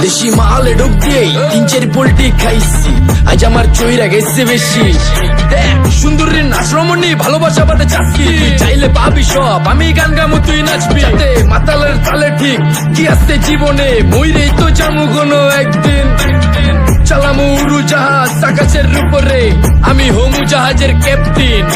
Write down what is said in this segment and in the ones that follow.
দেশি মালে ঢুক দিয়েই 3-4 পোল্টি খাইছি, আজ আমার চইরা গেছে বেশি। দেখ সুন্দরীর নাচ রমণী, ভালোবাসা বাদে চাচ্ছি, চাইলে পাবি সব, আমি গান গামু তুই নাচবি। মাতালের তালে ঠিক কি আসছে জীবনে, মইরেই তো জামু কোনো একদিন। চালামু উড়োজাহাজ আকাশের উপরে, আমি হোমু জাহাজের ক্যাপ্টেন।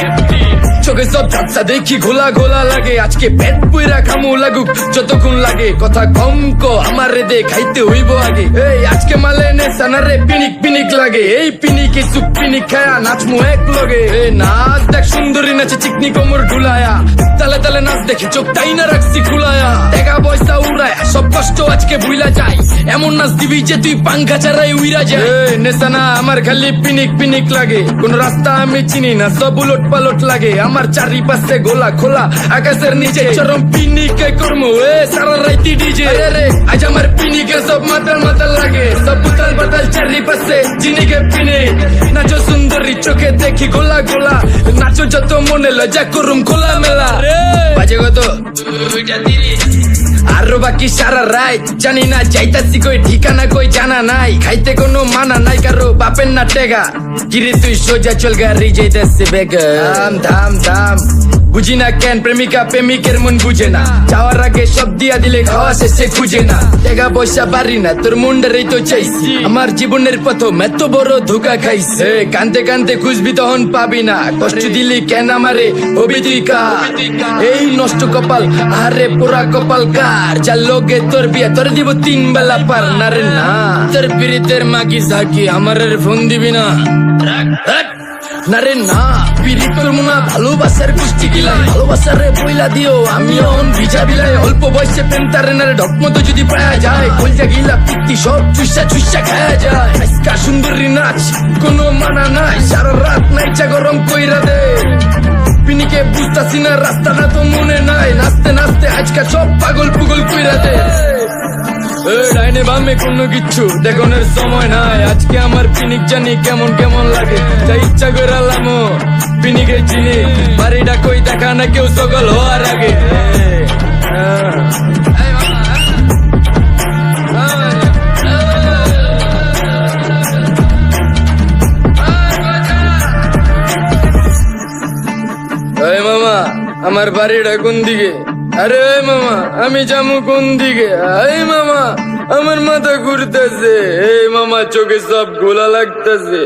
চোখে সব ঝাপসা দেখি ঘোলা ঘোলা লাগে, আজকে পেট পুইরা খামু লাগুক যতক্ষণ লাগে। কথা কম কো আমার রে খাইতে হইব আগে, এই আজকে মালে নে সানারে পিনিক পিনিক লাগে। এই পিনিকে সুপ পিনিক খায়া নাচমু এক লগে। এই নাচ দেখ সুন্দরী নাচে চিকনি কোমর ঢুলায়া, তালে তালে নাচ দেখে চোখ তাই না রাখছি খুলায়া। টাকা পয়সা উড়ায় সব কষ্ট আজকে ভুলা যায়, এমন নাচ দিবি যে তুই পাঙ্খা ছাড়াই উইরা যায়। নেশানা আমার খালি পিনিক পিনিক লাগে, কোন রাস্তা আমি চিনি না, সব উলট পালট লাগে। আমার চারিপাশে গোলা খোলা আকাশের নিচে, চরম পিনিকে করমু সারা রাইতি ডিজে। আজ আমার পিনিকে সব মাতাল মাতাল লাগে, সব উতাল বাতাল চারিপাশে চিনিকে পিনে। নাচো সুন্দরী চোখে দেখি গোলা গোলা, নাচো যত মনে লজা করুম খোলা মেলা। বাজে কত আরো বাকি সারা রাত জানি না, যাইতাছি কই ঠিকানা কই জানা নাই। খাইতে কোনো মানা নাই কারো বাপের না টেগা, কিরে তুই সোজা চল গাড়ি যাইতাছে বেগা। ধাম ধাম ধাম বুঝি না কেন প্রেমিকা প্রেমিকের মন বুঝে না, যাওয়ার আগে সব দিয়া দিলে খাওয়া শেষে খুঁজে না। টাকা পয়সা পারি না তোর মুন্ডারেই তো চাইছি, আমার জীবনের প্রথম এত বড় ধোকা খাইছে। কানতে কানতে খুঁজবি তখন পাবি না, কষ্ট দিলি কেন আমারে হবি তুই কার। এই নষ্ট কপাল আরে পোড়া কপাল কার, যার লোকে তোর বিয়া তোর দিব 3 বেলা পার না রে না। তোর পিরিতের মাগি ঝাঁকি আমার ফোন দিবি না না রে না। পিরিত করবো না ভালোবাসার কুষ্টি গিলাই, ভালোবাসার রে বইলা দিও আমি অন ভিজা বিলাই। অল্প বয়সে প্রেম তারে না রে ঢক মতো যদি পায়া যায়, কলজা গিলা পিত্তি সব চুষা চুষা খায়া যায়। আজকা সুন্দরী নাচ কোনো মানা নাই, সারা রাত নাইচা গরম কইরা দে। পিনিকে বুঝতাছি না রাস্তাটা তো মনে নাই, নাচতে নাচতে আজকা সব পাগল পুগল কইরা দে। ডাইনে বামে কোনো কিচ্ছু দেখনের সময় নাই, আজকে আমার পিনিক জানি কেমন কেমন লাগে। যা ইচ্ছা করে লামো পিনিকে চিনি, বাড়িটা কই দেখা না কেউ সকল হওয়ার আগে। মামা আমার বাড়িটা কোন দিকে? আরে মামা আমি যাবো কোন দিকে? এই মামা আমার মাথা ঘুরতেছে, এই মামা চোখে সব গোলা লাগতেছে।